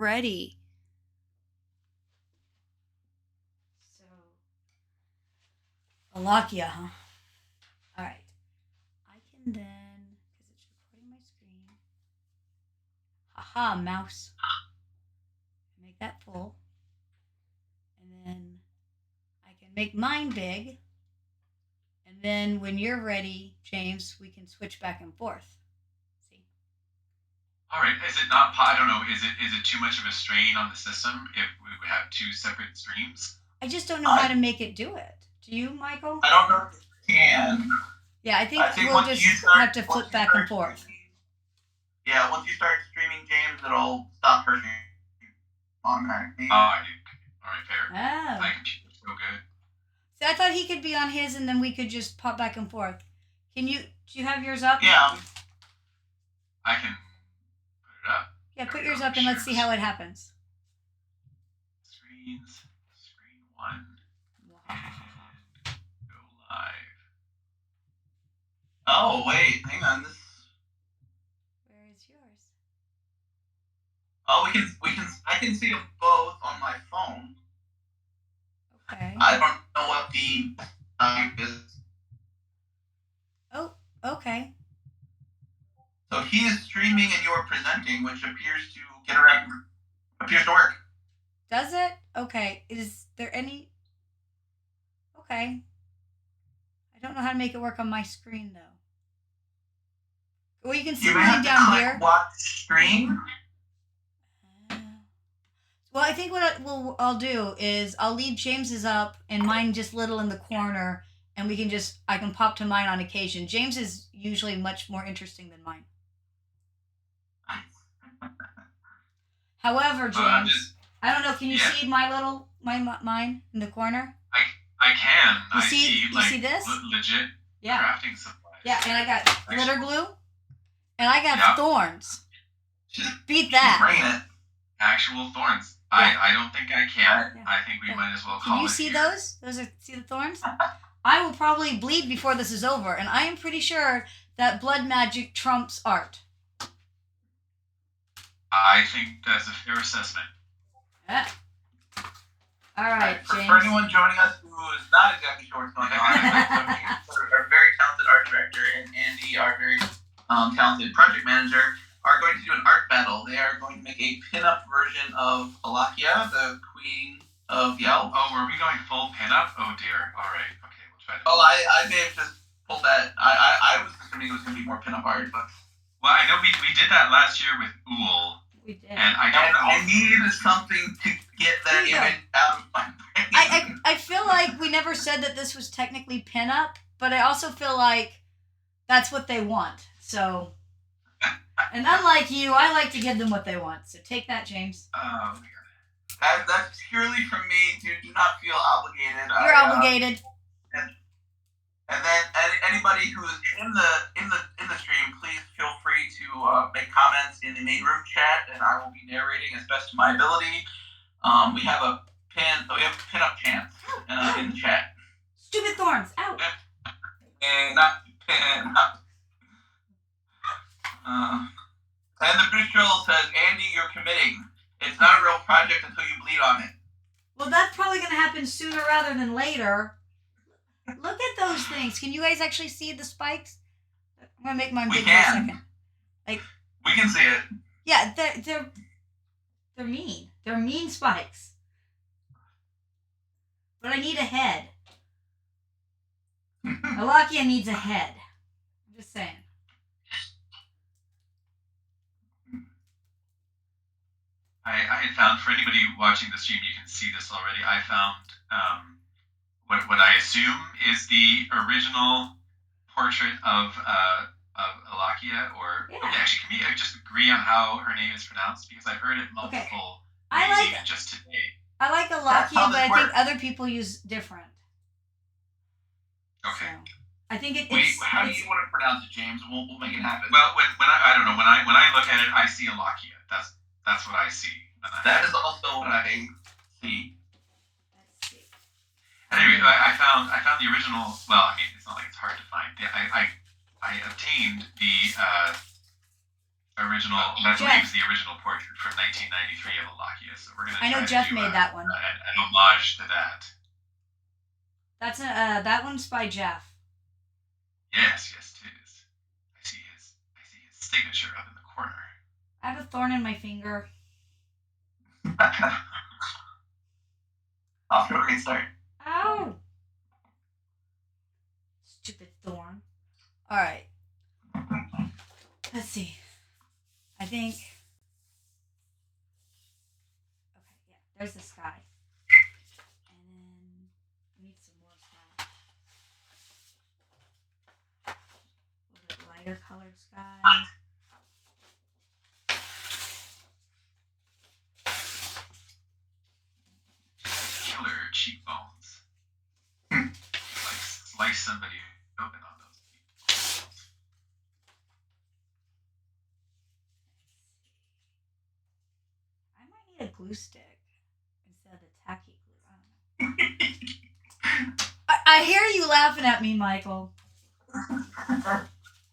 ready. So, Alachia, huh? All right. I can then, because it's recording my screen. Haha, mouse. Make that full. And then I can make mine big. And then when you're ready, James, we can switch back and forth. See? All right. Is it not? I don't know. Is it too much of a strain on the system if we would have two separate streams? I just don't know how to make it do it. Do you, Michael? I don't know if you can. Yeah, I think we'll just have to flip back and forth. Yeah, once you start streaming, James, it'll stop her streaming automatically. Oh, I do. All right, fair. Oh. My computer's so good. See, I thought he could be on his, and then we could just pop back and forth. Do you have yours up? Yeah. I can put it up. Yeah, put yours up, and let's see how it happens. Screen 1. Wow. And go live. Oh wait, hang on. Where is yours? Oh, I can see them both on my phone. Okay. I don't know what the time is. Oh, okay. So he is streaming and you're presenting, which appears to work. Does it? Okay. Is there any? Okay. I don't know how to make it work on my screen though. Well, you can see mine down here. Watch stream. Well, I think what I'll do is I'll leave James's up and mine just little in the corner, and I can pop to mine on occasion. James is usually much more interesting than mine. However, James, I don't know. Can you see mine in the corner? I can. You see this? Legit crafting supplies. Yeah, and I got glitter glue, and I got thorns. Beat that. Bring it. Actual thorns. Yeah. I don't think I can. Yeah. I think we might as well call it. Can you see those? See the thorns? I will probably bleed before this is over, and I am pretty sure that blood magic trumps art. I think that's a fair assessment. Yeah. All right, James. For anyone joining us who is not exactly sure what's going on, our very talented art director and Andi, our very talented project manager, are going to do an art battle. They are going to make a pin-up version of Alachia, the Queen of Yelp. Oh, were we going full pin-up? Oh dear. All right. Okay, we'll try to. Oh, I may have just pulled that. I was assuming it was going to be more pin-up art, but. Well, I know we did that last year with Ool. We did. And I don't know. I needed something to get that image out of my brain. I feel like we never said that this was technically pin-up, but I also feel like that's what they want. So. And unlike you, I like to give them what they want. So take that, James. Oh, that's purely from me. Do not feel obligated. You're obligated. And then anybody who is in the stream, please feel free to make comments in the main room chat, and I will be narrating as best to my ability. We have a pin-up chance in the chat. Stupid thorns, out. And not pin up. And the Bruce Drill says, Andi, you're committing. It's not a real project until you bleed on it. Well, that's probably going to happen sooner rather than later. Look at those things. Can you guys actually see the spikes? I'm going to make mine big for a second. We can see it. Yeah, they're mean. They're mean spikes. But I need a head. Alachia needs a head. I'm just saying. I had found, for anybody watching the stream, you can see this already. I found what I assume is the original portrait of Alachia, or actually, can we just agree on how her name is pronounced? Because I've heard it multiple ways even just today. I like Alachia, but I think other people use different. Okay. So, I think it's. How do you want to pronounce it, James? We'll make it happen. Well, when I don't know, when I look at it, I see Alachia. That's what I see. That is also what I see. Let's see. Anyway, I found the original. Well, I mean, it's not like it's hard to find. I obtained the I believe is the original portrait from 1993 of Alachia. So we're gonna. I know try Jeff to do made that one. An homage to that. That's that one's by Jeff. Yes, it is. I see his signature up in the corner. I have a thorn in my finger. Off to a great start. Ow! Stupid thorn. All right. Let's see. I think. Okay, yeah. There's the sky. And then we need some more sky. A little bit lighter colored sky. Killer cheekbones. Like slice somebody open on those cheekbones. I might need a glue stick instead of the tacky glue. I don't know. I hear you laughing at me, Michael.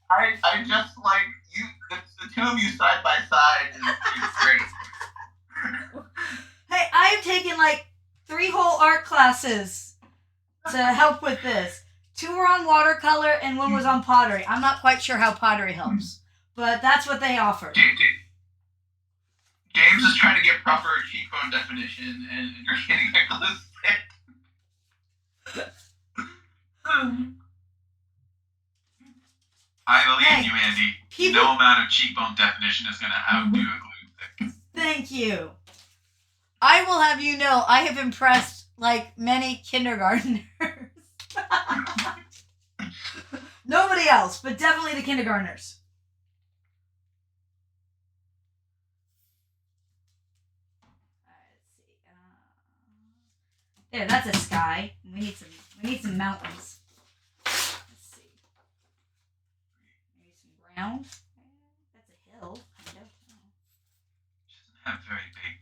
I just like you. The two of you side by side is great. Hey, I've taken like 3 whole art classes to help with this. 2 were on watercolor and 1 was on pottery. I'm not quite sure how pottery helps, but that's what they offered. James is trying to get proper cheekbone definition, and you're getting a glue stick. I believe you, Andy. No amount of cheekbone definition is going to outdo a glue stick. Thank you. I will have you know, I have impressed like many kindergartners. Nobody else, but definitely the kindergartners. There, that's a sky. We need some mountains. Let's see. Maybe some ground. That's a hill, kind of. She doesn't have very big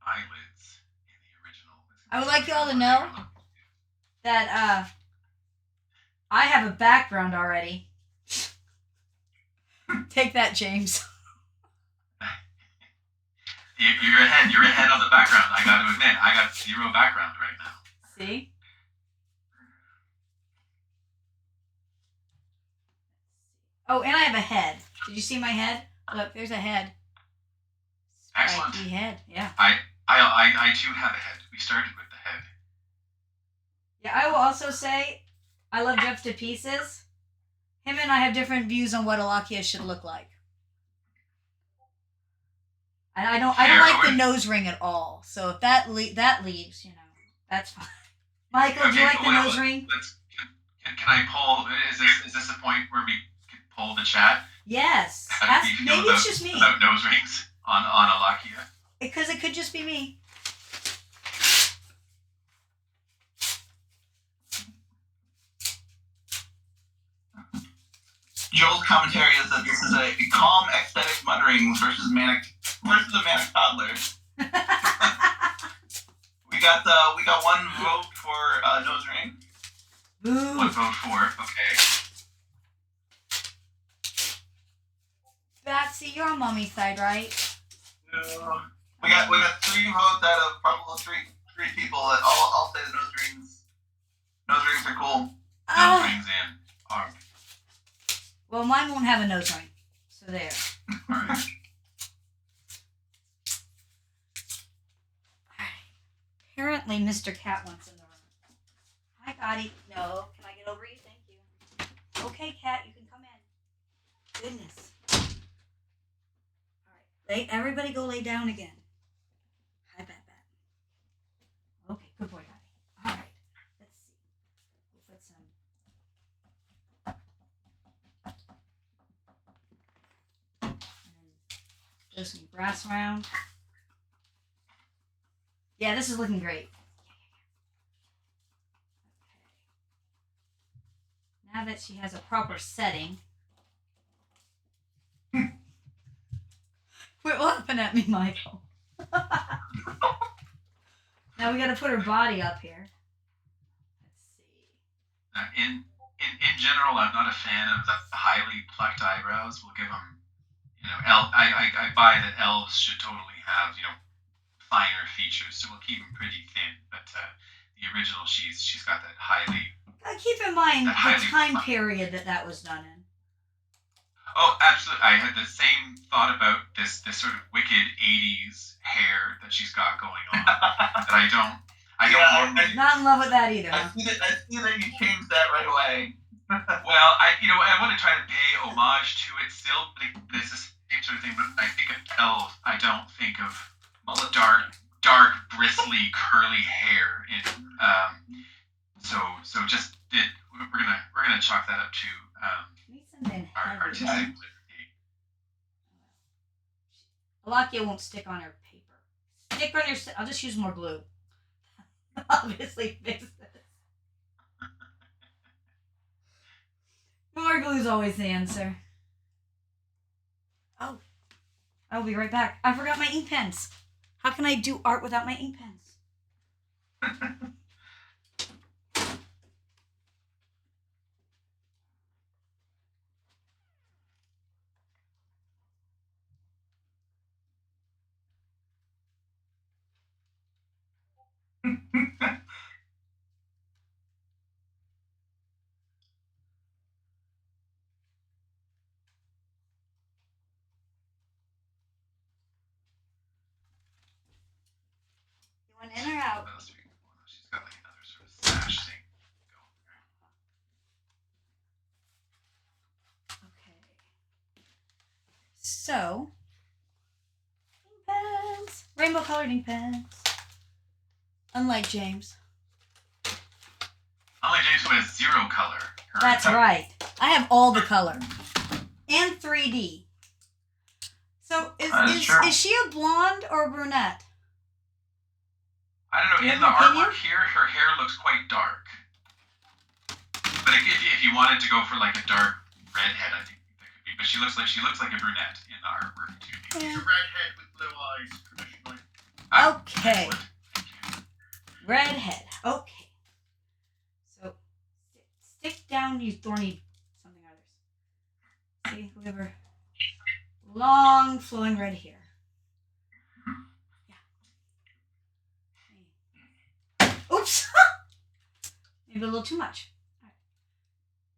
eyelids in the original. I would like y'all to know that I have a background already. Take that, James. You're ahead on the background. I got to admit, I got 0 background right now. See? Oh, and I have a head. Did you see my head? Look, there's a head. Excellent. Spiky head, yeah. I too have a head. We started with the head. Yeah, I will also say, I love Jeff to pieces. Him and I have different views on what Alachia should look like. And I don't like the nose ring at all. So if that leaves, that's fine. Michael, do you like the nose ring? Can I poll? Is this a point where we can poll the chat? Yes. Maybe it's just me. About nose rings on Alachia. Because it could just be me. Joel's commentary is that this is a calm, ecstatic mutterings versus a manic toddler. we got 1 vote for nose ring. Ooh. 1 vote for. Okay. Batsy, you're on mommy's side, right? No. We got 3 votes out of probably three people that all say the nose rings are cool. Nose rings in. Arm. Well, mine won't have a nose ring. So there. All right. Apparently, Mr. Cat wants in the room. Hi, Gotti. No, can I get over you? Thank you. Okay, Cat, you can come in. Goodness. All right, everybody go lay down again. Hi, Bat. Okay, good boy, Gotti. All right, let's see. We'll put some. And then throw some grass around. Yeah, this is looking great. Okay. Now that she has a proper setting. Quit laughing at me, Michael. Now we gotta put her body up here. Let's see. In general, I'm not a fan of the highly plucked eyebrows. We'll give them, I buy that elves should totally have finer features, so we'll keep them pretty thin. But the original, she's got that highly. Keep in mind That the highly time fun- period that was done in. Oh, absolutely! I had the same thought about this sort of wicked '80s hair that she's got going on. That I don't normally. Not in love with that either. I see that you changed that right away. Well, I want to try to pay homage to it still, but it's the same sort of thing. But I think of elves, I don't think of dark, bristly, curly hair. We're gonna chalk that up to our artistic liberty. Alachia won't stick on her paper. Stick on your. I'll just use more glue. Obviously, fix this. More glue is always the answer. Oh, I'll be right back. I forgot my ink pens. How can I do art without my ink pens? You want in or out? What else do we got? She's got like another sort of sash thing going there. Okay. So, ink pens. Rainbow colored ink pens. Unlike James. Only James who has zero color. That's right. I have all the color. And 3D. So, is she a blonde or a brunette? I don't know. Do you In the have an opinion? artwork here, her hair looks quite dark. But if you wanted to go for like a dark redhead, I think that could be. But she looks like a brunette in the artwork too. Yeah. She's a redhead with blue eyes, traditionally. Okay. Excellent. Thank you. Redhead. Okay. So, stick down, you thorny something or others. See, we have her long flowing red hair. Yeah. Oops. Maybe a little too much. All right.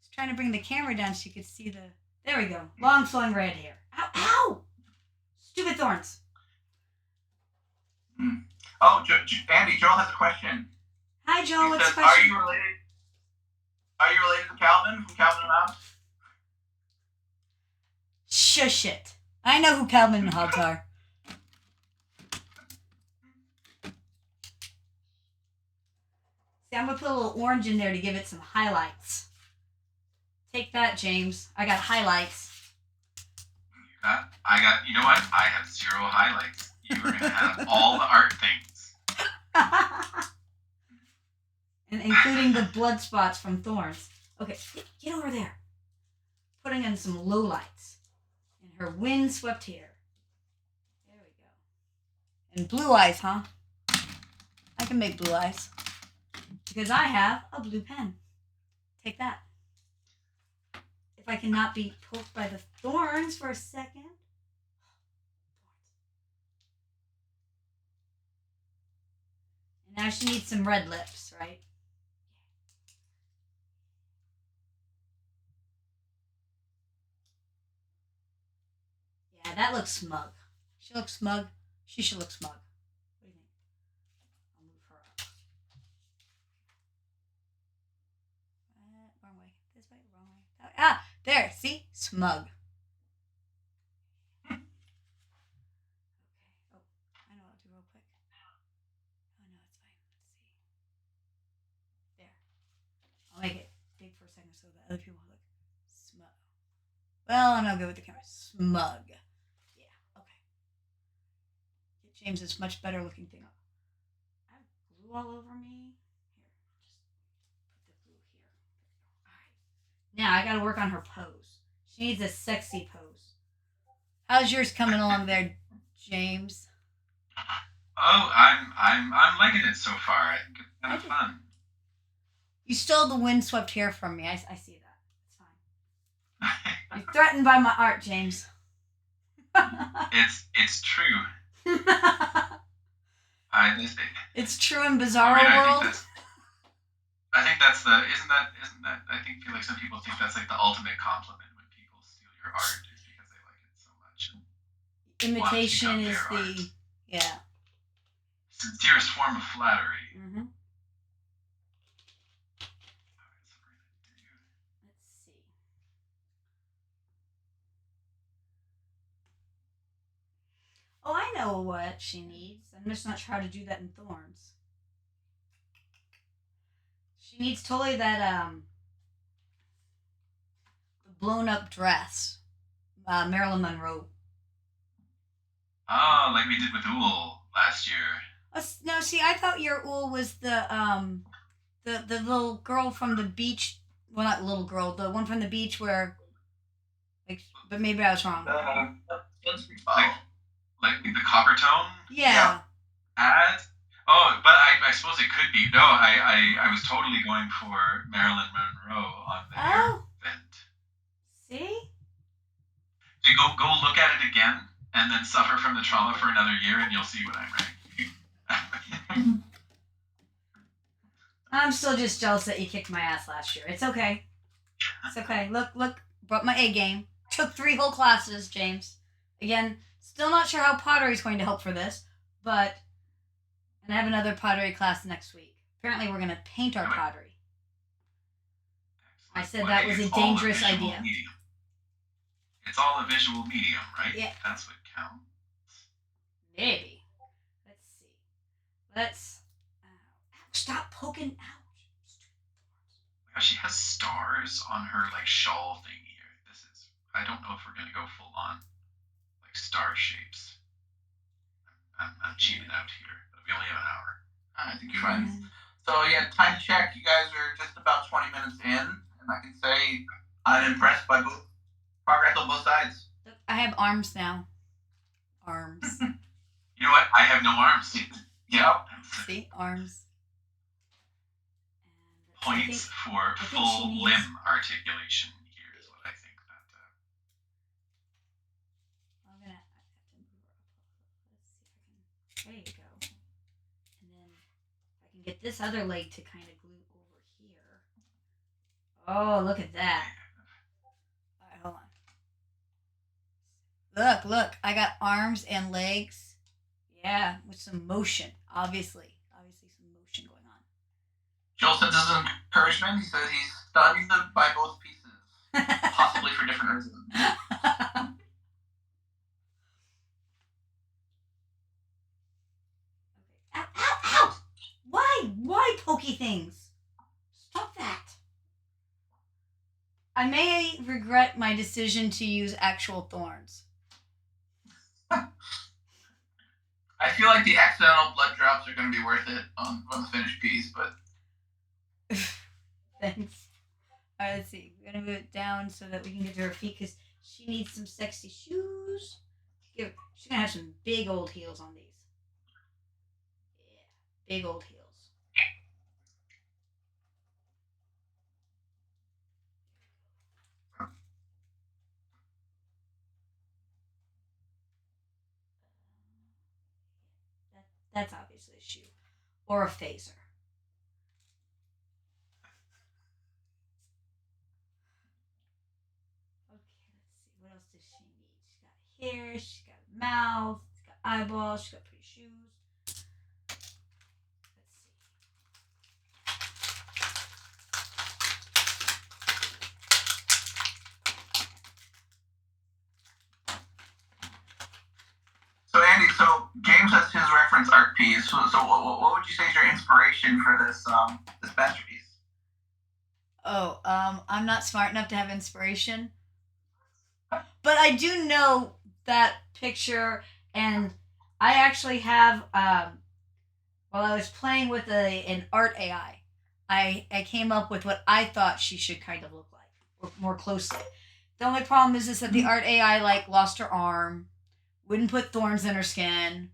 Just trying to bring the camera down so you could see the. There we go. Long flowing red hair. Ow! Ow! Stupid thorns. Oh, Andy, Joel has a question. Hi, Joel. He What's the says, question? Are you related to Calvin from Calvin and Hobbes? Shush it. I know who Calvin and Hobbes are. See, I'm going to put a little orange in there to give it some highlights. Take that, James. I got highlights. You know what? I have zero highlights. You are going to have all the art things. And including the blood spots from thorns. Okay, get over there. Putting in some low lights. And her wind-swept hair. There we go. And blue eyes, huh? I can make blue eyes. Because I have a blue pen. Take that. If I cannot be poked by the thorns for a second. And now she needs some red lips, right? Yeah, that looks smug. She looks smug. She should look smug. What do you think? I'll move her up. Wrong way. This way, wrong way. Ah, there. See? Smug. Okay. Oh, I know what I'll do real quick. Oh, no, it's fine. Let's see. There. I'll make it big for a second so that other people look smug. Well, I'm not good with the camera. Smug. Yeah, okay. Get James this much better looking thing up. I have glue all over me. Here, just put the glue here. Alright. Now I gotta work on her pose. She needs a sexy pose. How's yours coming along there, James? Oh, I'm liking it so far. I think it's kind of fun. You stole the windswept hair from me. I see that. It's fine. You're threatened by my art, James. It's true. It's true in Maureen, Bizarro World. I think that's the isn't that I feel like some people think that's like the ultimate compliment when people steal your art is because they like it so much. And Imitation want to is become their the art. yeah. Sincerest form of flattery. Mm-hmm. Alright, so we're gonna do Let's see. Oh, I know what she needs. I'm just not sure how to do that in Thorns. She needs totally that blown up dress. Marilyn Monroe. oh, like we did with Ool last year. No, see, I thought your Ool was the little girl from the beach. Well, not little girl, the one from the beach where, like, but maybe I was wrong. Like the copper tone Yeah. ad. Oh, but I suppose it could be. No, I was totally going for Marilyn Monroe on the hair vent. See? So you go look at it again and then suffer from the trauma for another year and you'll see what I'm writing. I'm still just jealous that you kicked my ass last year. It's okay. It's okay. Look, brought my A game. Took 3 whole classes, James. Again, still not sure how pottery is going to help for this, but and I have another pottery class next week. Apparently, we're going to paint our pottery. I said that was a dangerous idea. Medium. It's all a visual medium, right? Yeah. That's what counts. Maybe. Let's see. Let's. Stop poking out. Oh, she has stars on her like shawl thing here. This is. I don't know if we're gonna go full on like star shapes. I'm cheating out here, but we only have an hour. I think you're fine. So yeah, time check. You guys are just about 20 minutes in, and I can say I'm impressed by both progress on both sides. I have arms now. Arms. You know what? I have no arms. Yep. See, arms. Points for full limb articulation here is what I think that. I'm gonna have to move her up. Let's see if I can. There you go. And then if I can get this other leg to kind of glue over here. Oh, look at that. All right, hold on. Look. I got arms and legs. Yeah, with some motion, obviously some motion going on. Joel said this is an encouragement. He says he's studied them by both pieces, possibly for different reasons. Okay. Ow! Why pokey things? Stop that. I may regret my decision to use actual thorns. I feel like the accidental blood drops are going to be worth it on the finished piece, but. Thanks. Alright, let's see. We're going to move it down so that we can get to her feet because she needs some sexy shoes. She's going to have some big old heels on these. Yeah, big old heels. That's obviously a shoe. Or a phaser. Okay, let's see. What else does she need? She's got hair, she's got a mouth, she's got eyeballs, she's got pretty shoes. Let's see. So Andy, James has his reference art piece. So what would you say is your inspiration for this masterpiece? Oh, I'm not smart enough to have inspiration, but I do know that picture, and I actually have. While I was playing with an art AI, I came up with what I thought she should kind of look like, or more closely. The only problem is that the art AI like lost her arm, wouldn't put thorns in her skin,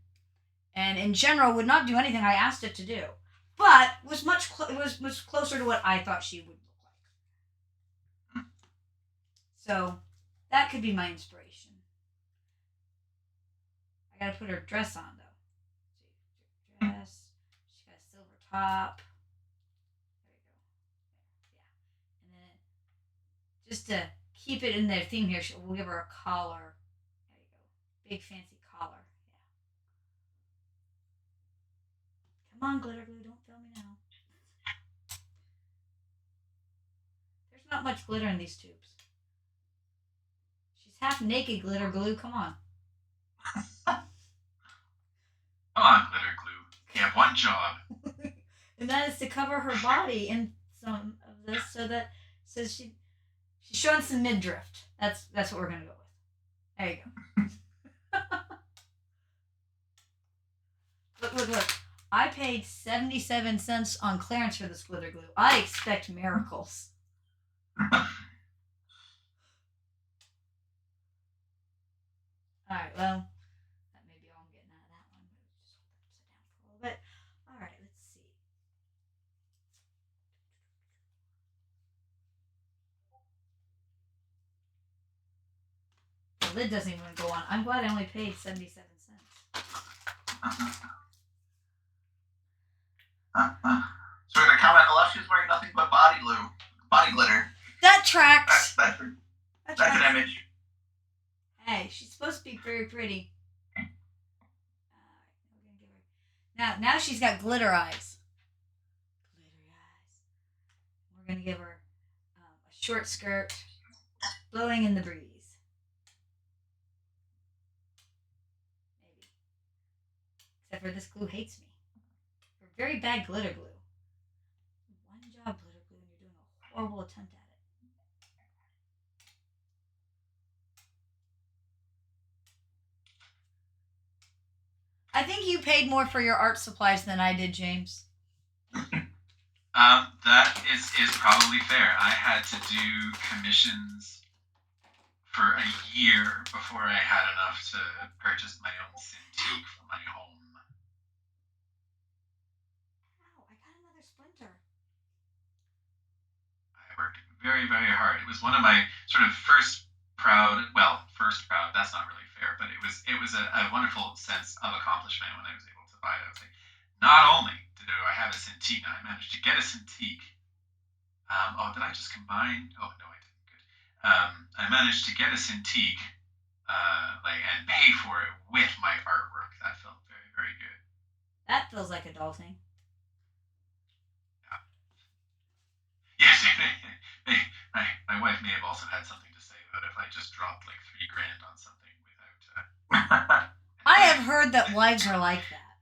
and in general would not do anything I asked it to do, but was was closer to what I thought she would look like. So that could be my inspiration. gotta put her dress on though. Dress. She's got a silver top. There you go. Yeah. And then just to keep it in their theme here, we'll give her a collar. There you go. Big fancy collar. Yeah. Come on, glitter glue, don't fail me now. There's not much glitter in these tubes. She's half naked, glitter glue. Come on. Come on, glitter glue. You have one job. And that is to cover her body in some of this, so she's showing some midriff. That's what we're gonna go with. There you go. Look. I paid 77 cents on clearance for this glitter glue. I expect miracles. Alright, well, that may be all I'm getting out of that one. Just hold that upside down for a little bit. Alright, let's see. The lid doesn't even go on. I'm glad I only paid 77 cents. So we're gonna comment. Alachia's wearing nothing but body glitter. That tracks. That's an image. Hey, she's supposed to be very pretty. We're gonna give her. Now she's got glitter eyes. Glittery eyes. We're gonna give her a short skirt, blowing in the breeze. Maybe. Except for this glue hates me. You're very bad glitter glue. One job, glitter glue, and you're doing a horrible attempt at it. I think you paid more for your art supplies than I did, James. That is probably fair. I had to do commissions for a year before I had enough to purchase my own Cintiq for my home. Ow, I got another splinter. I worked very, very hard. It was one of my sort of first proud, that's not really fair, but it was a wonderful sense of accomplishment when I was able to buy it. I was like, not only did I have a Cintiq, I managed to get a Cintiq. Did I just combine? Oh, no, I didn't. Good. I managed to get a Cintiq, and pay for it with my artwork. That felt very, very good. That feels like adulting. Yes, my wife may have also had something to say about if I just dropped like $3,000 on something without. I have heard that wives are like that.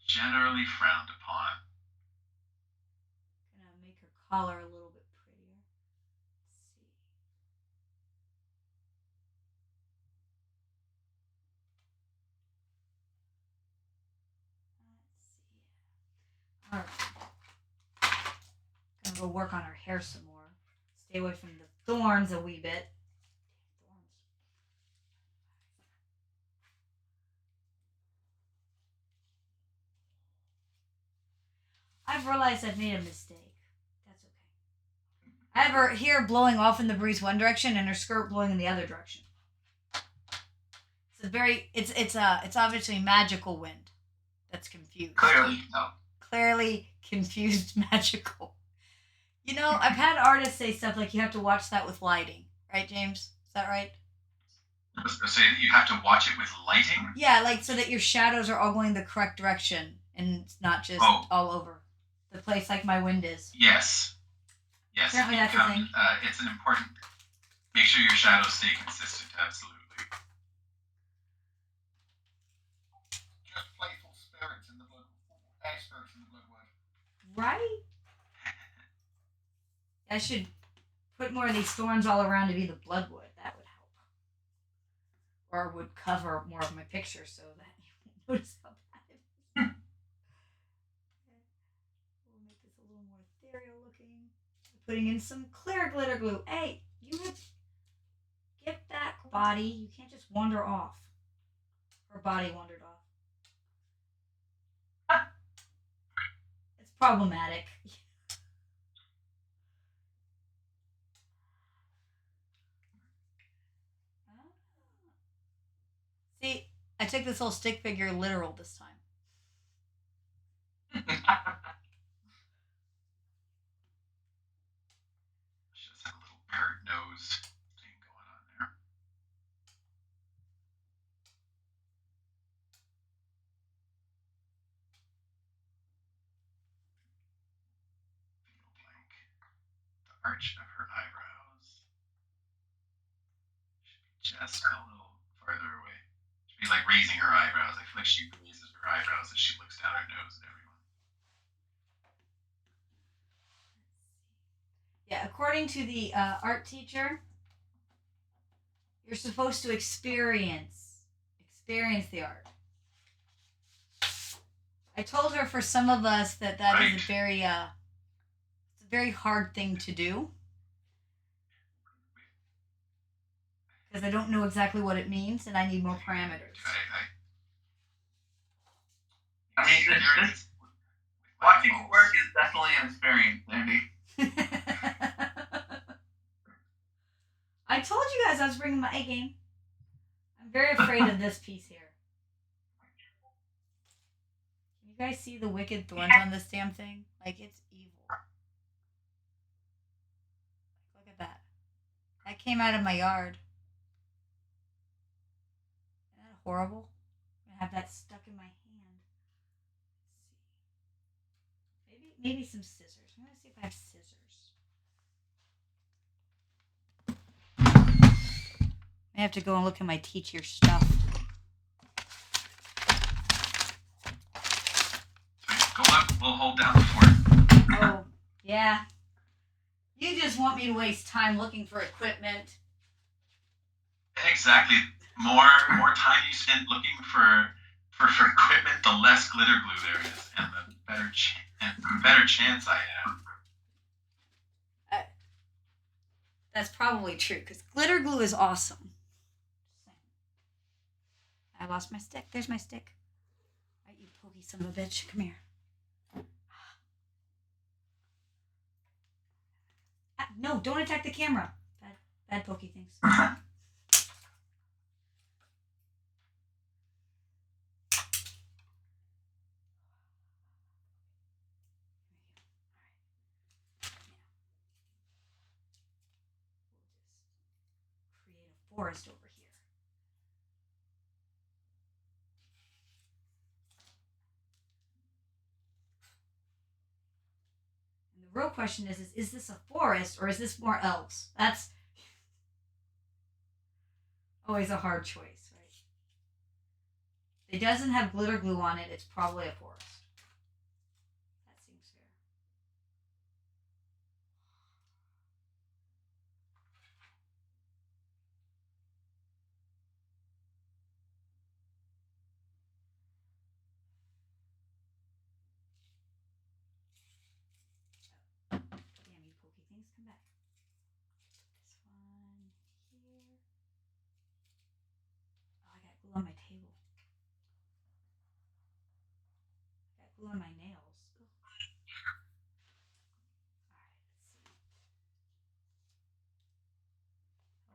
Generally frowned upon. Gonna make her collar a little bit prettier. Let's see. Alright. Gonna go work on her hair some more. Stay away from the thorns a wee bit. I've realized I've made a mistake. That's okay. I have her hair blowing off in the breeze one direction and her skirt blowing in the other direction. It's obviously magical wind that's confused. Clearly confused magical. You know, I've had artists say stuff like you have to watch that with lighting. Right, James? Is that right? I was going to say that you have to watch it with lighting? Yeah, like so that your shadows are all going the correct direction and it's not just all over the place like my wind is. Yes. Apparently that's a thing. It's an important... Make sure your shadows stay consistent, absolutely. Just playful spirits in the blood, experts in the blood word. Right? I should put more of these thorns all around to be the bloodwood. That would help. Or would cover more of my picture so that you won't notice how bad it is. We'll make this a little more ethereal looking. Putting in some clear glitter glue. Hey, you have... Get back, body. You can't just wander off. Her body wandered off. It's problematic. I took this whole stick figure literal this time. She just had a little bird nose thing going on there. Feel like the arch of her eyebrows should be just a little farther away. Should be like raising her eyebrows. I feel like she raises her eyebrows as she looks down her nose at everyone. Yeah, according to the art teacher, you're supposed to experience the art. I told her for some of us that Right. is it's a very hard thing to do because I don't know exactly what it means and I need more parameters. I mean, this watching you work is definitely an experience, Andy. I told you guys I was bringing my A game. I'm very afraid of this piece here. Can you guys see the wicked thorns on this damn thing? Like, it's evil. Look at that. That came out of my yard. Isn't that horrible? I'm gonna have that stuck in my hand. Let's see. Maybe some scissors. I'm gonna see if I have scissors. I have to go and look at my teacher stuff. Go up. We'll hold down the fort. Oh, yeah. You just want me to waste time looking for equipment. Exactly. More time you spend looking for equipment, the less glitter glue there is, and the better chance I have. That's probably true because glitter glue is awesome. I lost my stick. There's my stick. All right, you pokey son of a bitch. Come here. No, don't attack the camera. Bad pokey things. Create a forest over here. And the real question is this a forest or is this more elves? That's always a hard choice, right? If it doesn't have glitter glue on it, it's probably a forest. That seems fair. Damn you pokey things, come back. This one here. Oh, I got glue on my table. I got glue on my nails.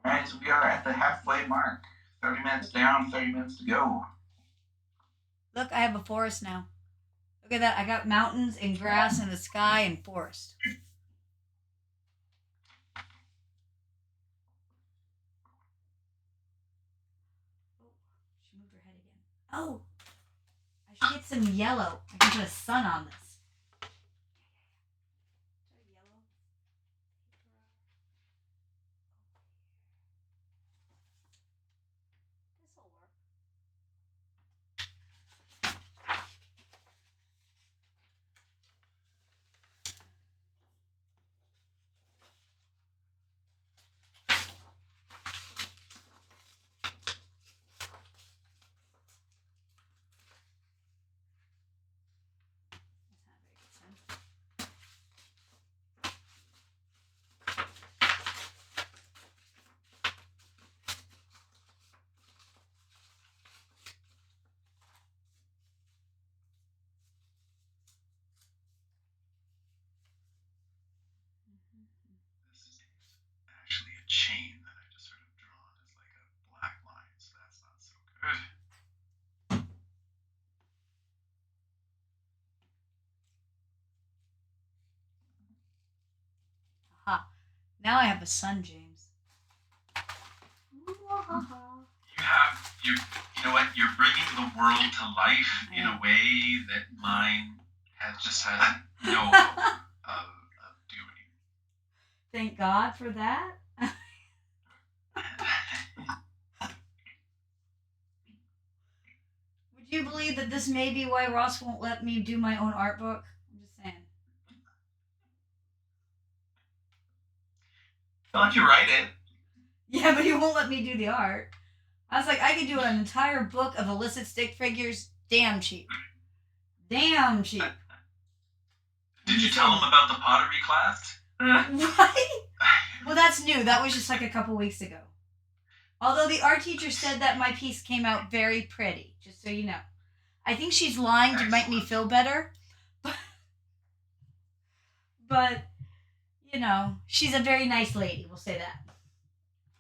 All right, so we are at the halfway mark. 30 minutes down, 30 minutes to go. Look, I have a forest now. Look at that. I got mountains and grass and the sky and forest. Oh, she moved her head again. Oh, I should get some yellow. I can put a sun on this. Yellow. This'll work. Now I have a son, James. You know what? You're bringing the world to life in a way that mine has no hope of doing. Thank God for that. Would you believe that this may be why Ross won't let me do my own art book? I'm just saying. He'll let you write it. Yeah, but he won't let me do the art. I was like, I could do an entire book of illicit stick figures damn cheap. Damn cheap. Did you tell him about the pottery class? Right? Well, that's new. That was just like a couple weeks ago. Although the art teacher said that my piece came out very pretty, just so you know. I think she's lying to make me feel better. But, you know, she's a very nice lady, we'll say that.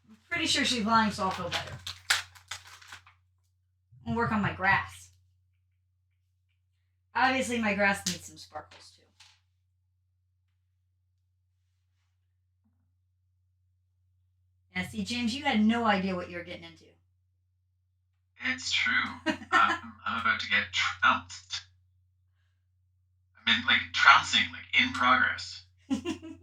I'm pretty sure she's lying, so I'll feel better. And work on my grass. Obviously, my grass needs some sparkles, too. Yeah, see, James, you had no idea what you were getting into. It's true. I'm about to get trounced. I mean, like, trouncing, like, in progress. Get some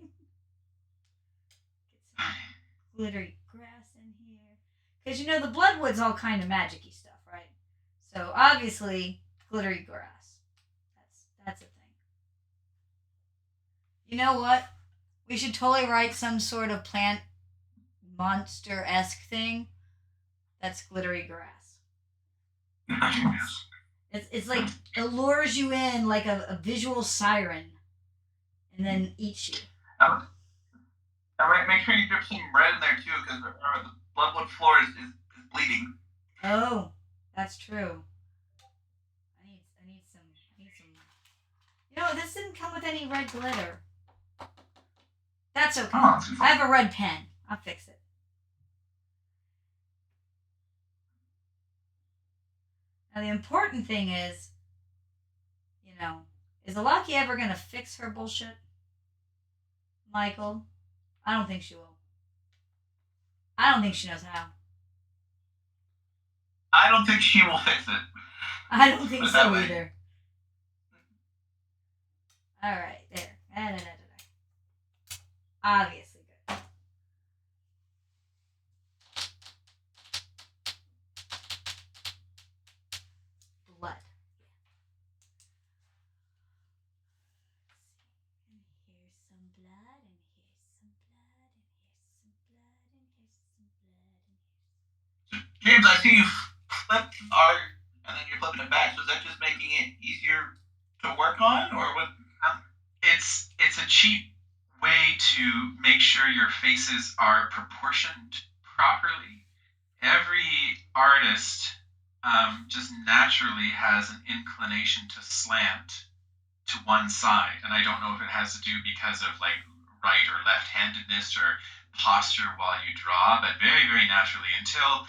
glittery grass in here. Because, you know, the Bloodwood's all kind of magic-y stuff, right? So, obviously, glittery grass. That's a thing. You know what? We should totally write some sort of plant monster-esque thing that's glittery grass. Yes. It's like it lures you in like a visual siren and then eats you. Now, make sure you drip some red in there too, because the Bloodwood floor is bleeding. Oh, that's true. I need some. You know, this didn't come with any red glitter. That's okay. Oh, I have a red pen. I'll fix it. Now, the important thing is, you know, is Alachia ever going to fix her bullshit? Michael? I don't think she will. I don't think she knows how. I don't think she will fix it. I don't think so either. Alright, there. Obviously good. Blood. And here's some blood, and here's some blood, and here's some blood, and here's some blood, and here's... James, I see you flipped art, and then you're flipping it back. So is that just making it easier to work on, or what? It's a cheap way to make sure your faces are proportioned properly. Every artist just naturally has an inclination to slant to one side, and I don't know if it has to do because of like right or left-handedness or posture while you draw, but very, very naturally until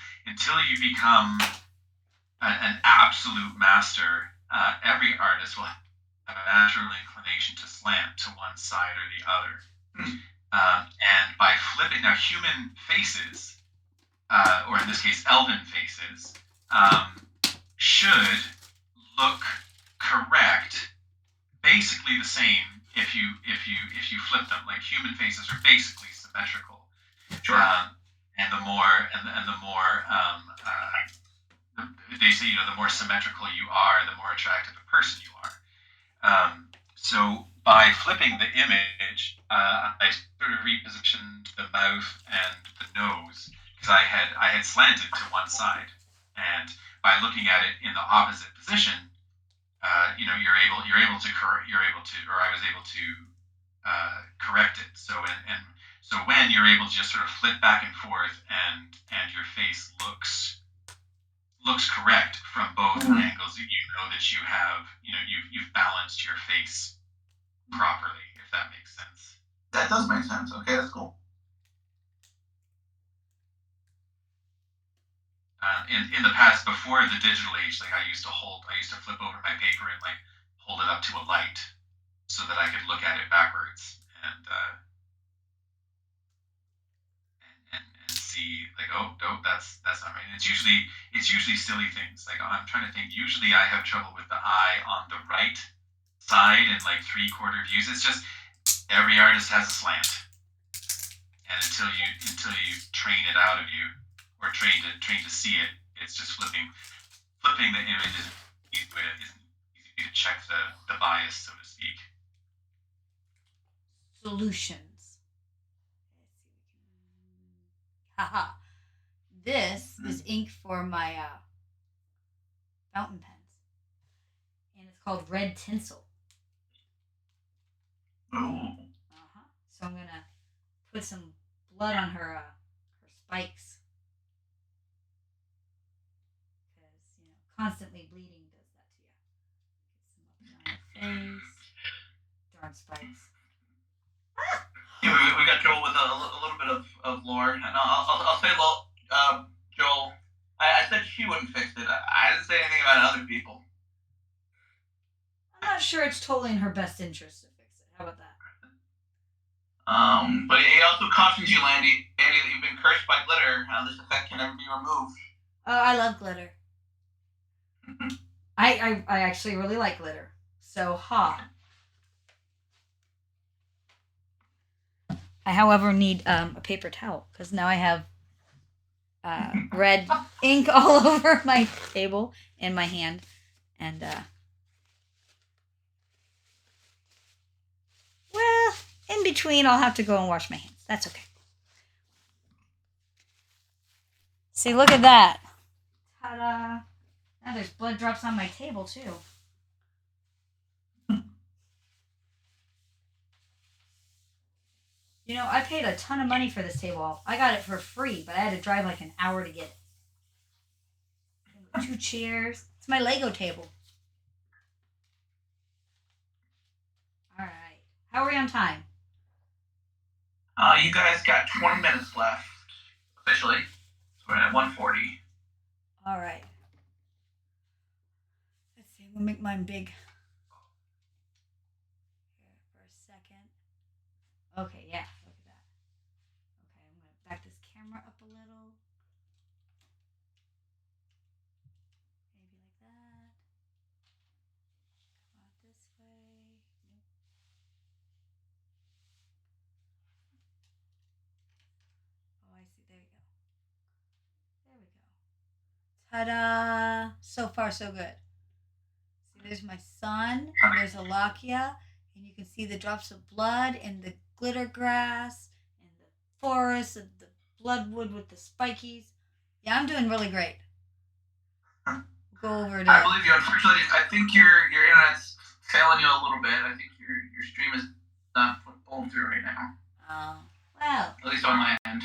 you become an absolute master, every artist will have a natural inclination to slant to one side or the other. And by flipping, now human faces, or in this case, elven faces, should look correct, basically the same if you flip them. Like human faces are basically symmetrical. Sure. And the more they say, you know, the more symmetrical you are, the more attractive a person you are. So by flipping the image, I sort of repositioned the mouth and the nose because I had slanted to one side, and by looking at it in the opposite position, you know, I was able to correct it. So so when you're able to just sort of flip back and forth, and your face looks correct from both angles, you know that you've balanced your face properly, if that makes sense. That does make sense. Okay, that's cool. In the past, before the digital age, like I used to flip over my paper and like hold it up to a light so that I could look at it backwards. And see like, oh no, that's not right. And it's usually silly things. Like I'm trying to think. Usually I have trouble with the eye on the right side and like 3/4 views. It's just every artist has a slant, and until you train it out of you or train to see it, it's just flipping the image isn't easy to check the bias, so to speak. Solutions. Haha. This is ink for my fountain pens, and it's called red tinsel. Ooh. So I'm gonna put some blood on her spikes, because constantly bleeding does that to you. Get some up on her face. Darn spikes. Yeah, we got Joel with a little bit of lore, and I'll say, Joel, I said she wouldn't fix it. I didn't say anything about other people. I'm not sure it's totally in her best interest to fix it. How about that? But he also cautions you, Andy, that you've been cursed by glitter. This effect can never be removed. Oh, I love glitter. I actually really like glitter. So, I, however, need a paper towel because now I have red ink all over my table and my hand. And, well, in between, I'll have to go and wash my hands. That's okay. See, look at that. Ta-da. Now there's blood drops on my table, too. I paid a ton of money for this table. I got it for free, but I had to drive like an hour to get it. 2 chairs. It's my Lego table. All right. How are we on time? You guys got 20 minutes left, officially. So we're at 1:40. All right. Let's see. We'll make mine big. Here for a second. Okay, yeah. Look at that. Okay, I'm going to back this camera up a little. Maybe like that. Come out this way. Oh, I see. There you go. There we go. Ta-da! So far, so good. See, there's my sun, and there's Alachia, and you can see the drops of blood and the glitter grass and the forest and the bloodwood with the spikies. Yeah, I'm doing really great. Go over to. I believe you. Unfortunately, I think your internet's failing you a little bit. I think your stream is not pulling through right now. Oh, well. At least on my end.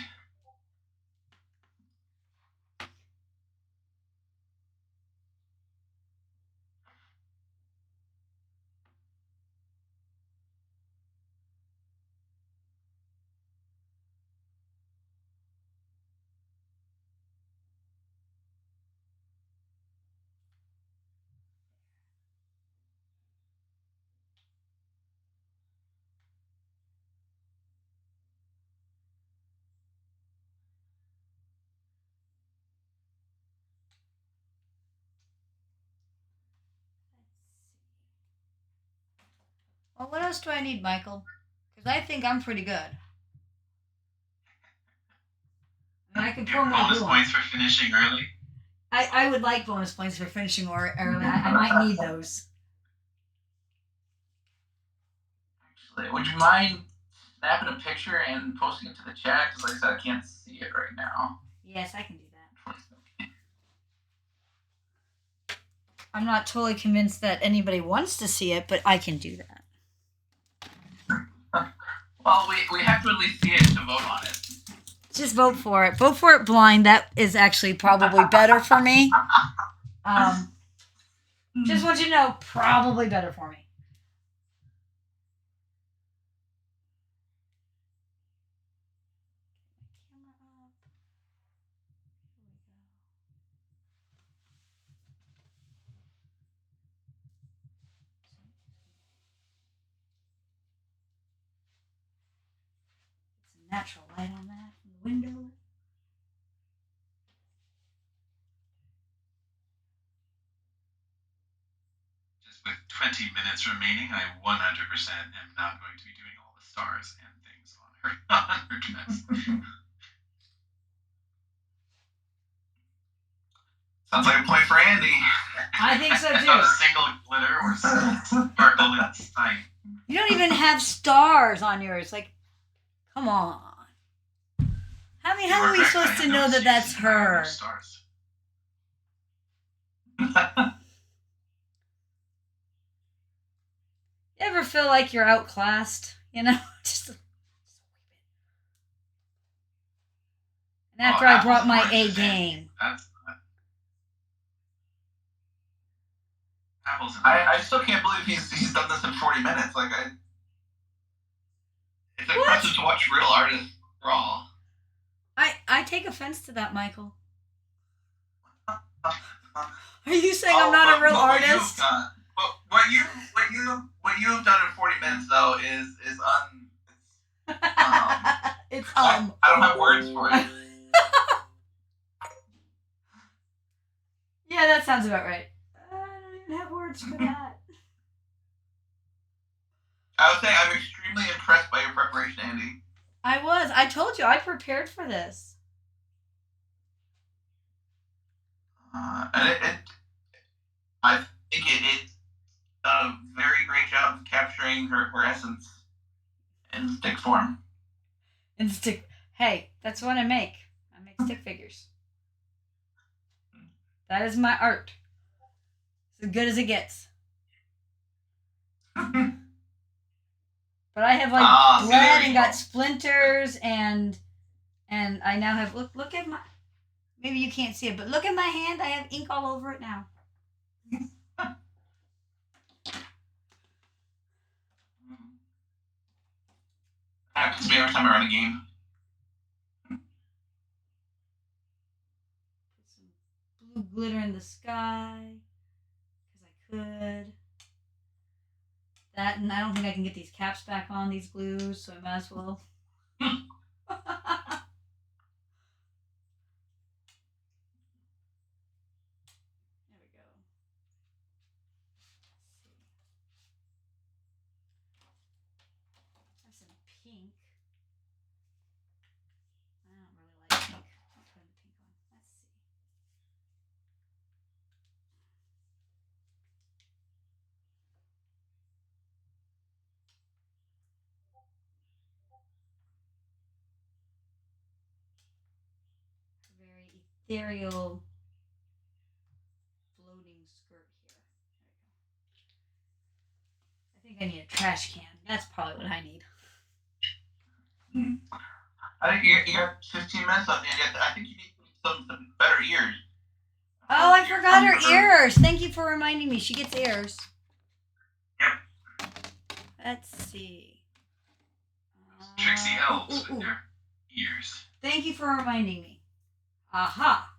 Well, what else do I need, Michael? Because I think I'm pretty good. I mean, I can pour more bonus glue points on. for finishing early. I would like bonus points for finishing early. I might need those. Actually, would you mind snapping a picture and posting it to the chat? Because, like I said, I can't see it right now. Yes, I can do that. I'm not totally convinced that anybody wants to see it, but I can do that. Well, we have to at least see it to vote on it. Just vote for it. Vote for it blind. That is actually probably better for me. Just want you to know, probably better for me. Natural light on that from the window. with 20 minutes remaining, I 100% am not going to be doing all the stars and things on her on her dress. Sounds like a point for Andi. I think so Not too. a single glitter or sparkle in sight. You don't even have stars on yours. Like, come on. How You are are we correct. supposed I to have know no that that's excuses. I have no her? stars. You ever feel like you're outclassed? You know, just. And after I brought my A game. That's apples and I still can't believe he's done this in 40 minutes. Like it's impressive to watch real artists draw. I take offense to that, Michael. Are you saying I'm not a real artist? What you have done in 40 minutes though is it's I don't have words for it. Yeah, that sounds about right. I don't even have words for that. I would say I'm extremely impressed by your preparation, Andi. I was. I told you I prepared for this. And I think it's a very great job of capturing her essence in stick form. And stick. Hey, that's what I make. I make stick figures. That is my art. It's as good as it gets. But I have like bled and got splinters and I now have look at my. Maybe you can't see it, but look at my hand. I have ink all over it now. Happens to me every time I run a game. Put some blue glitter in the sky because I could. That, and I don't think I can get these caps back on these glues, so I might as well. There we go. Let's see. I have some pink. I don't really like pink. I'll put the pink on. Let's see. Very ethereal floating skirt here. There we go. I think I need a trash can. That's probably what I need. I think you got 15 minutes left, Andi. I think you need some better ears. Oh, I forgot her ears. Thank you for reminding me. She gets ears. Yep. Let's see. Trixie elves with their ears. Thank you for reminding me. Aha.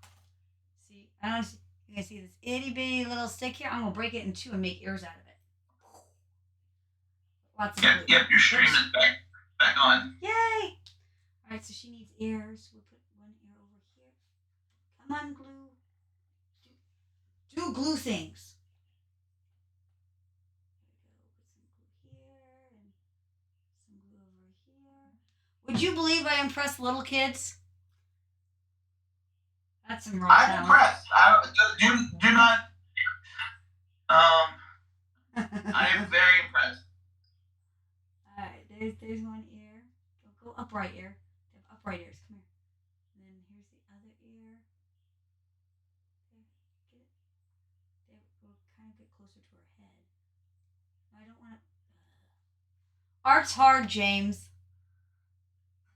See, I don't see, you guys see this itty bitty little stick here? I'm gonna break it in two and make ears out of it. Lots of glue. Yep, your stream is back on. Yay! Alright, so she needs ears. We'll put one ear over here. Come on, glue. Do glue things. There we go. Put some glue here and some glue over here. Would you believe I impress little kids? That's some raw I'm impressed. Do not. I am very impressed. Alright, there's one ear. Go upright ear. They have upright ears. Come here. And then here's the other ear. There, get it. There, we'll kind of get closer to her head. I don't want to. Art's hard, James.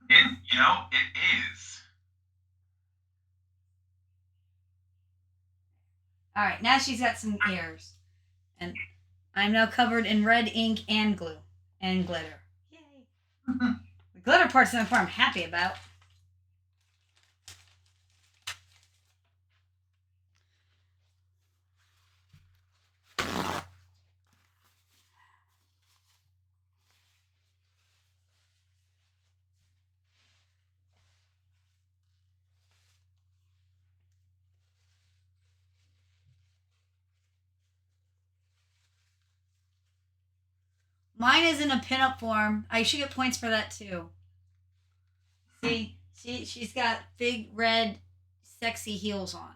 It is. Alright, now she's got some ears. And I'm now covered in red ink and glue. And glitter. Yay. The glitter part's the part I'm happy about. Mine is in a pinup form. I should get points for that too. See, she's got big red, sexy heels on,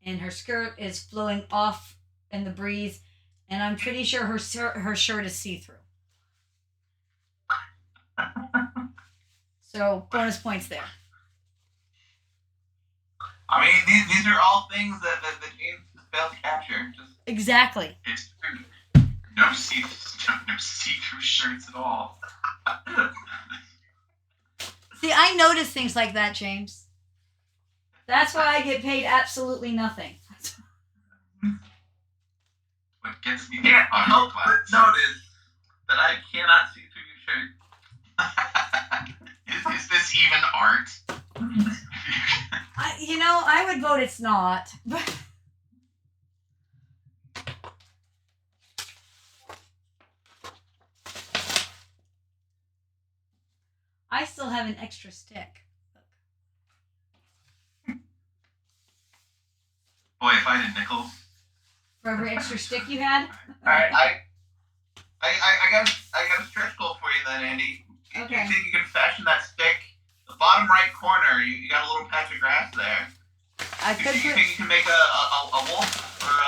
and her skirt is flowing off in the breeze, and I'm pretty sure her shirt is see through. So bonus points there. I mean, these are all things that James failed to capture. Just Exactly. It's true. No see-through shirts at all. See, I notice things like that, James. That's why I get paid absolutely nothing. What gets me can't on help your but class. notice that I cannot see through your shirt. Is this even art? I would vote it's not. But I still have an extra stick. Boy, if I had a nickel. For every extra stick you had? Alright, I got a stretch goal for you then, Andy. Okay. You think you can fashion that stick? The bottom right corner, you got a little patch of grass there. I You could think put. you can make a wolf or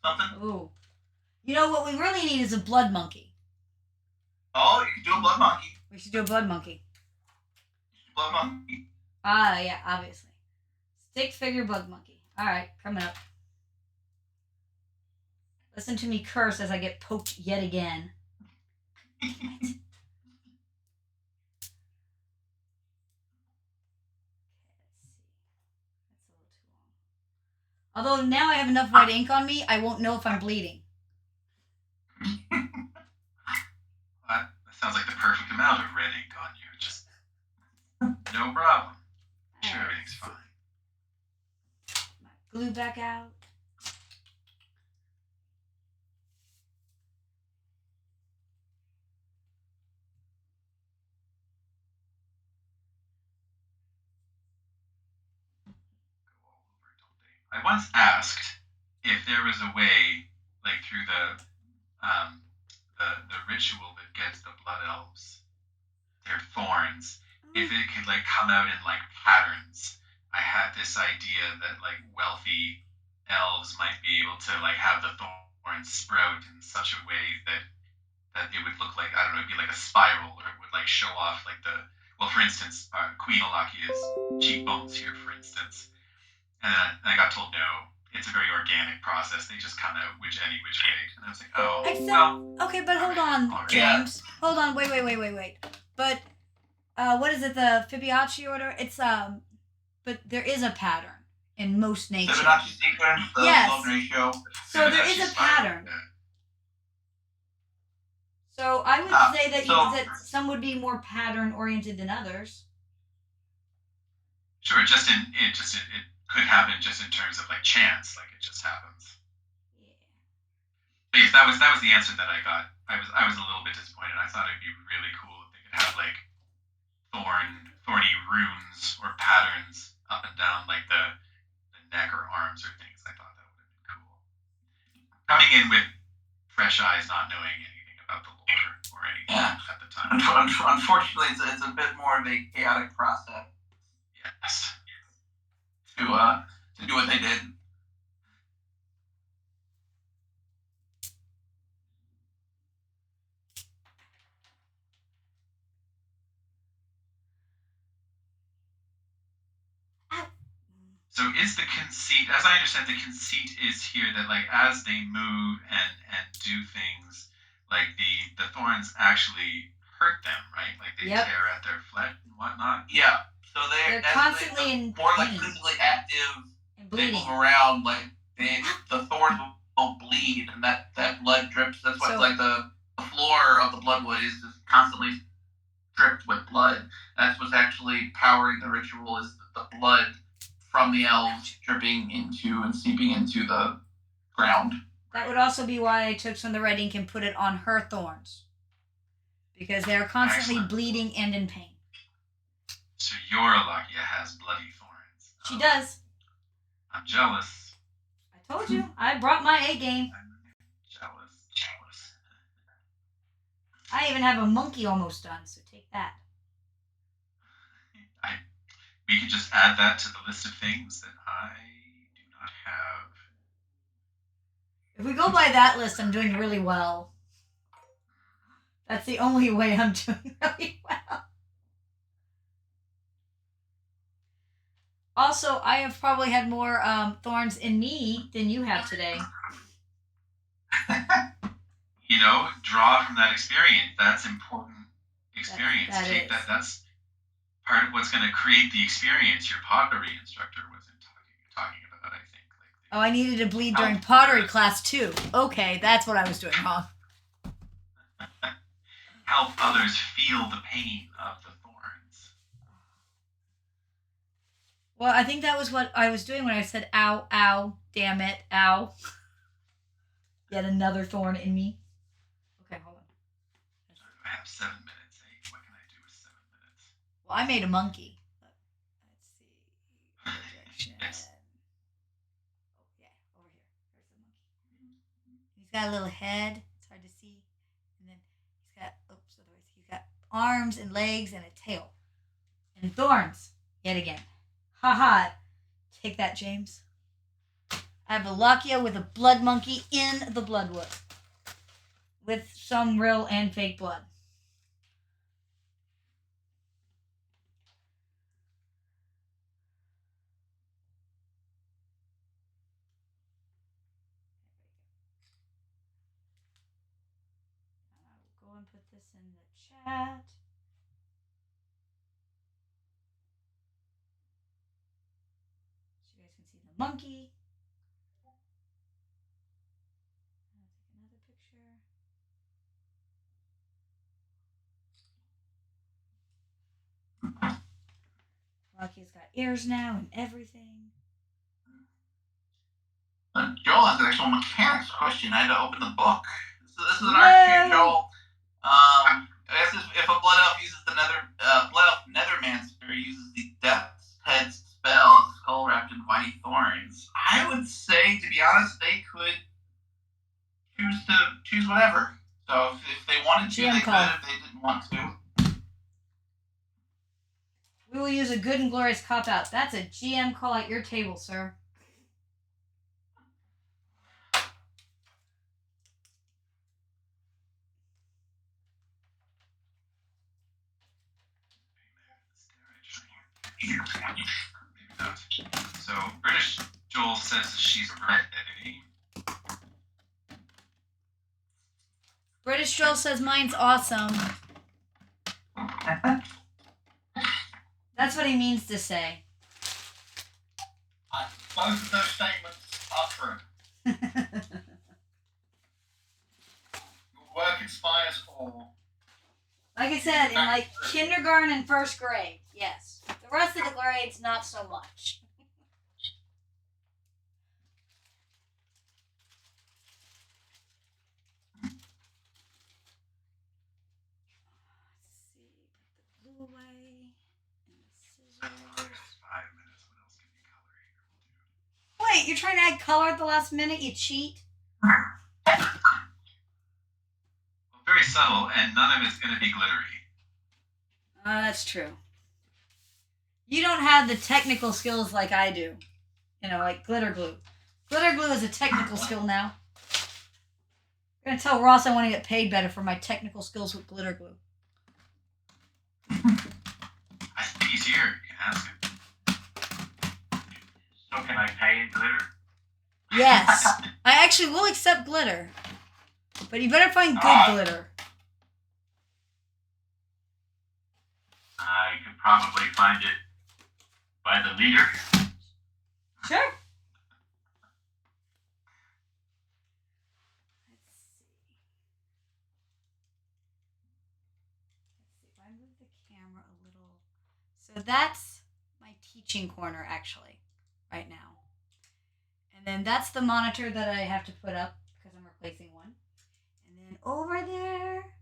something? Ooh. You know what we really need is a blood monkey. Oh, you can do a blood monkey. We should do a blood monkey. Blood monkey. Ah, yeah, obviously. Stick figure blood monkey. Alright, coming up. Listen to me curse as I get poked yet again. Although now I have enough red ink on me, I won't know if I'm bleeding. That sounds like the perfect amount of red ink on you. Just no problem. Sure, everything's fine. My glue back out. I once asked if there was a way, like through the ritual that gets the blood elves their thorns, if it could like come out in like patterns. I had this idea that like wealthy elves might be able to like have the thorns sprout in such a way that it would look like, I don't know, it'd be like a spiral, or it would like show off like for instance, Queen Alachia's cheekbones here, for instance. And I got told no, it's a very organic process. They just come out which way. And I was like, oh, Okay, but hold on, alright. James. Hold on, wait. But what is it? The Fibonacci order? It's but there is a pattern in most nature. Fibonacci sequence, the Yes. love ratio. So there is a pattern. So I would say that that some would be more pattern oriented than others. Sure, it could happen just in terms of like chance, like it just happens. Yeah. But yes, that was the answer that I got. I was a little bit disappointed. I thought it'd be really cool if they could have like thorny runes or patterns up and down like the neck or arms or things. I thought that would have been cool. Coming in with fresh eyes, not knowing anything about the lore or anything at the time. Unfortunately, it's a bit more of a chaotic process. Yes. To do what they did. So is the conceit, as I understand, the conceit is here that like as they move and do things, like the thorns actually hurt them, right? Like they tear at their flesh and whatnot. Yeah. So they're constantly in more pain. like physically active. And they bleeding. move around, like the thorns will bleed, and that blood drips. That's why it's like the floor of the bloodwood is just constantly dripped with blood. That's what's actually powering the ritual, is the blood from the elves dripping into and seeping into the ground. That would also be why I took some of the red ink and put it on her thorns, because they are constantly bleeding and in pain. So your Alachia has bloody thorns. She does. I'm jealous. I told you. I brought my A game. I'm jealous. I even have a monkey almost done, so take that. We could just add that to the list of things that I do not have. If we go by that list, I'm doing really well. That's the only way I'm doing really well. Also, I have probably had more thorns in me than you have today. You know, draw from that experience. That's important experience. That Take is. that. That's part of what's going to create the experience. Your pottery instructor wasn't talking about, I think. Oh, I needed to bleed during pottery class too. Okay, that's what I was doing wrong. Help others feel the pain of the thorns. Well, I think that was what I was doing when I said, ow, ow, damn it, ow. Yet another thorn in me. Okay, hold on. I have 7 minutes. Hey, what can I do with 7 minutes? Well, I made a monkey. Let's see. Projection. Yes. Oh, yeah, over here. There's the monkey. He's got a little head. It's hard to see. And then he's got arms and legs and a tail. And thorns. Yet again. Haha. Take that, James. I have Alachia with a blood monkey in the bloodwood. With some real and fake blood. I will go and put this in the chat. So you guys can see the monkey. I'll take another picture. Alachia's got ears now and everything. Joel has an actual mechanics question. I had to open the book. This is an art for you, Joel. I guess if a blood elf uses the blood elf netherman spirit uses the death's head spell, skull wrapped in viney thorns. I would say, to be honest, they could choose whatever. So if they wanted to, they could. If they didn't want to, we will use a good and glorious cop out. That's a GM call at your table, sir. Maybe not. So British Joel says she's ready. British Joel says mine's awesome. That's what he means to say. Both of those statements are true. Your work inspires awe. Like I said, in like kindergarten and first grade, yes. The rest of the grades, not so much. Let's see, put the glue away and the scissors. 5 minutes. What else can you color here? Wait, you're trying to add color at the last minute? You cheat? Well, very subtle, and none of it's going to be glittery. That's true. You don't have the technical skills like I do. You know, like glitter glue. Glitter glue is a technical skill now. I'm going to tell Ross I want to get paid better for my technical skills with glitter glue. I think he's here. You can ask him. So can I pay in glitter? Yes. I actually will accept glitter. But you better find good glitter. I could probably find it by the leader. Sure. Let's see if I move the camera a little. So that's my teaching corner, actually, right now. And then that's the monitor that I have to put up because I'm replacing one. And then over there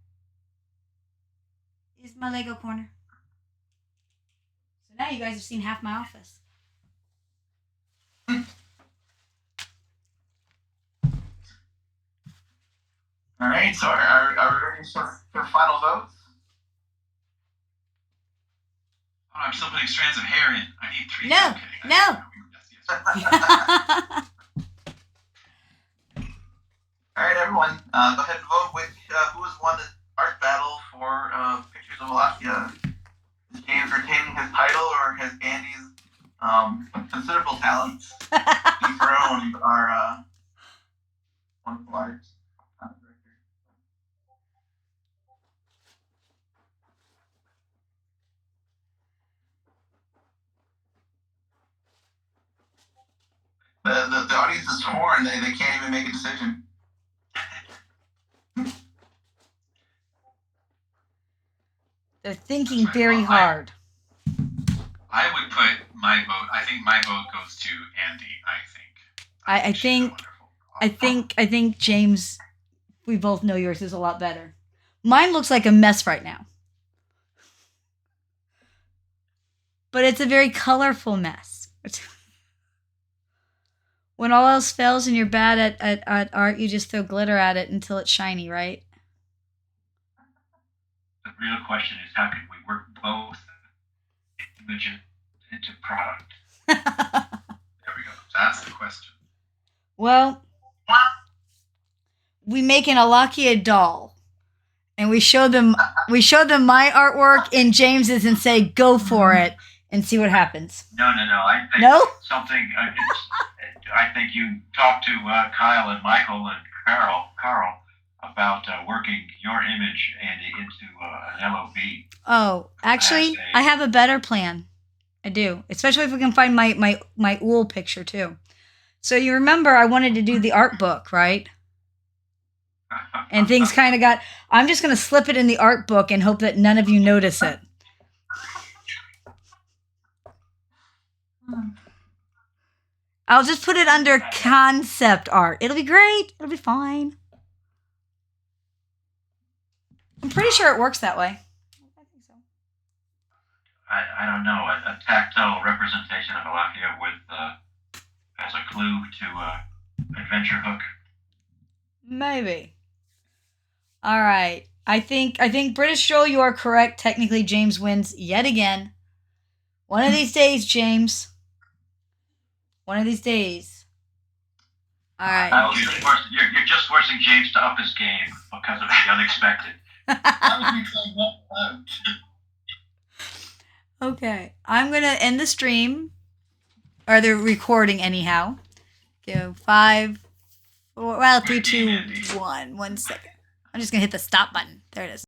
is my Lego corner. So now you guys have seen half my office. All right. So are we ready for final votes? Oh, I'm still putting strands of hair in. I need 3. No, I'm kidding. no. Yes. All right, everyone. Go ahead and vote. Who has won the art battle for Pictures of Alachia? Is James retaining his title, or has Andy's considerable talents dethroned our wonderful artist director? The audience is torn. They can't even make a decision. They're thinking very hard. I would put my vote. I think my vote goes to Andi. I think James, we both know yours is a lot better. Mine looks like a mess right now. But it's a very colorful mess. When all else fails and you're bad at art, you just throw glitter at it until it's shiny, right? The real question is, how can we work both images into product? There we go. That's the question. Well, we make an Alachia doll, and we show them my artwork and James's, and say, "Go for it," and see what happens. No. I think No? something. I think you talk to Kyle and Michael and Carl about working your image, Andy, into an LOB. Oh, actually, I have a better plan. I do, especially if we can find my Ool picture too. So you remember I wanted to do the art book, right? And things kind of got... I'm just going to slip it in the art book and hope that none of you notice it. I'll just put it under concept art. It'll be great. It'll be fine. I'm pretty sure it works that way. I think so. I don't know. A tactile representation of Alachia with as a clue to adventure hook. Maybe. All right. I think British Joel, you are correct. Technically, James wins yet again. One of these days, James. One of these days. All right. You're just forcing James to up his game because of the unexpected. That was me saying not vote. Okay. I'm going to end the stream. Or the recording, anyhow. Go 5, 4, 3, 2, 1. 1 second. I'm just going to hit the stop button. There it is.